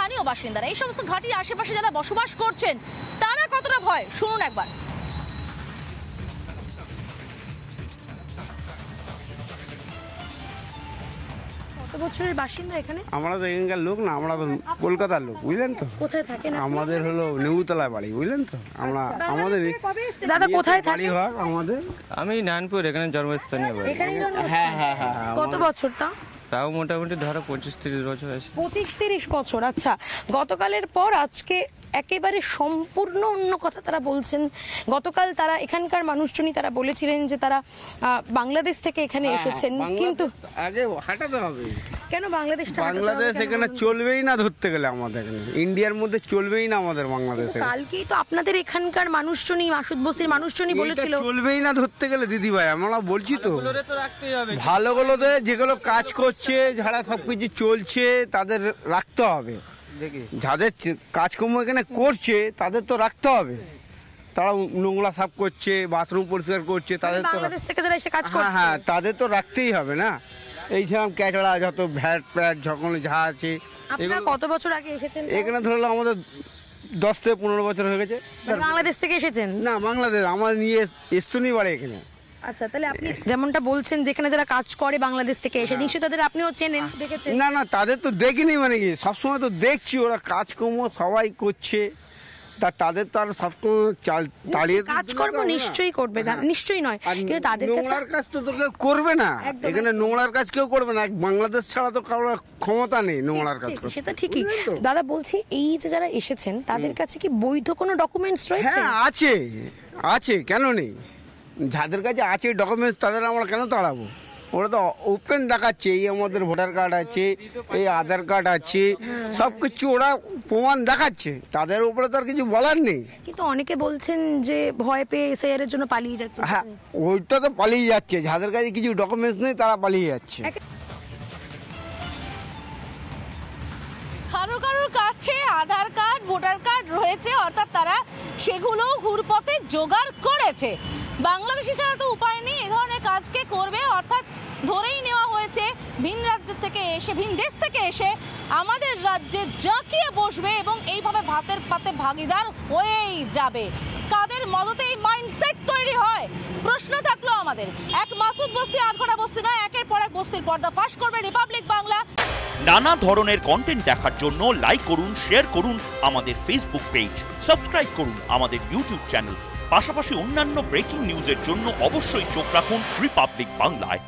স্থানীয় বাসিন্দারা, এই সমস্ত ঘাটির আশেপাশে যারা বসবাস করছেন তারা কতটা ভয় শুনুন একবার। কত বছরের বাসিন্দা এখানে? আমরা তো এখানকার লোক না, আমরা তো কলকাতার লোক, বুঝলেন তো। কোথায় থাকেন? আমাদের হলো নেউতলায় বাড়ি, বুঝলেন তো। আমরা আমাদের দাদা কোথায় থাকেন? আমাদের আমি নানপুর, এখানে জন্মস্থানীয় বাড়ি। হ্যাঁ হ্যাঁ হ্যাঁ। কত বছর তা? তাও মোটামুটি ধরো 25-30 বছর আছে। 25-30 বছর। আচ্ছা, গতকালের পর আজকে একেবারে সম্পূর্ণ অন্য কথা তারা বলছেন। গতকাল তারা এখানকার মানুষজনই তারা বলেছিলেন যে তারা বাংলাদেশ থেকে এখানে এসেছেন, কিন্তু আগে হাঁটাতে হবে। কেন বাংলাদেশ? বাংলাদেশ এখানে চলবেই না ধরতে গেলে, আমাদের এখানে ইন্ডিয়ার মধ্যে চলবেই না আমাদের বাংলাদেশে। কালকেই তো আপনাদের এখানকার মানুষজনই, মাসুদ বস্তির মানুষজনই বলেছিল চলবেই না ধরতে গেলে। দিদি ভাই আমরা বলছি তো, ভালোগুলোতে যেগুলো কাজ করছে, যারা সবকিছু চলছে তাদের রাখতে হবে। যাদের কাজকর্ম এখানে করছে তাদের তো রাখতে হবে। তারা নোংরা সাফ করছে, বাথরুম পরিষ্কার করছে, তাদের তো বাংলাদেশ থেকে যারা এসে কাজ করছে, হ্যাঁ তাদের তো রাখতেই হবে না। এই যেমন ক্যাচড়া যত ভ্যাট প্যাট যখন যা আছে। আপনারা কত বছর আগে এসেছেন এখানে ধরলাম আমাদের 10 থেকে 15 বছর হয়ে গেছে। বাংলাদেশ থেকে এসেছেন? না, বাংলাদেশ আমার নিয়ে এসতুনি বাড়ি এখানে। আচ্ছা, তাহলে আপনি যেমনটা বলছেন যেখানে যারা কাজ করে বাংলাদেশ থেকে এসে, নিশ্চয়ই তাদের আপনিও চেনেন, দেখেছেন? না না, তাদের তো দেখিনি, মানে কি সবসময় তো দেখছি ওরা কাজকর্ম সবাই করছে, তাদের তো আর সবসময় তাড়িয়ে কাজকর্ম নিশ্চয়ই করবে, নিশ্চয়ই নয়, কিন্তু তাদের কাছে নোংরার কাজ তো কেউ করবে না। এখানে নোংরার কাজ কেউ করবে না, বাংলাদেশ ছাড়া তো কারোর ক্ষমতা নেই নোংরার কাজ করতে। সেটা ঠিকই। দাদা বলছি, এই যে যারা এসেছেন তাদের কাছে কি বৈধ কোনো ডকুমেন্টস রয়েছে? হ্যাঁ আছে, আছে, কেন নেই? যাদের কাছে আছে ডকুমেন্টস তাদের আমরা কেন তাড়াবো? ওরা তো ওপেন দেখাচ্ছে, এই আমাদের ভোটার কার্ড আছে, এই আধার কার্ড আছে, সব কিছু ওরা প্রমাণ দেখাচ্ছে, তাদের উপরে তো আর কিছু বলার নেই। কিন্তু অনেকে বলছেন যে ভয় পেয়ে এসআইআর এর জন্য পালিয়ে যাচ্ছে। হ্যাঁ, ওইটা তো পালিয়ে যাচ্ছে, যাদের কাছে কিছু ডকুমেন্টস নেই তারা পালিয়ে যাচ্ছে। কারো কারোর কাছে আধার কার্ড, ভোটার কার্ড রয়েছে, অর্থাৎ তারা সেগুলো ঘুরপথে জোগাড় করেছে। বাংলাদেশি ছাড়া তো উপায় নেই, এ ধরনের কাজকে করবে, অর্থাৎ ধরেই নেওয়া হয়েছে ভিন রাজ্যের থেকে এসে, ভিন দেশ থেকে এসে আমাদের রাজ্যে জাঁকিয়ে বসবে এবং এইভাবে ভাতের পাতে ভাগিদার হয়েই যাবে। কাদের মদতে এই মাইন্ডসেট তৈরি হয়? প্রশ্ন থাকলো আমাদের। এক মাসুদ বস্তি, আটঘরা বস্তি নয়, একের পর এক বস্তির পর্দা ফাঁস করবে রিপাবলিক বাংলা। নানা ধরনের কন্টেন্ট দেখার জন্য লাইক করুন, শেয়ার করুন আমাদের ফেসবুক পেজ, সাবস্ক্রাইব করুন আমাদের ইউটিউব চ্যানেল। পাশাপাশি অন্যান্য ব্রেকিং নিউজের জন্য অবশ্যই চোখ রাখুন রিপাবলিক বাংলায়।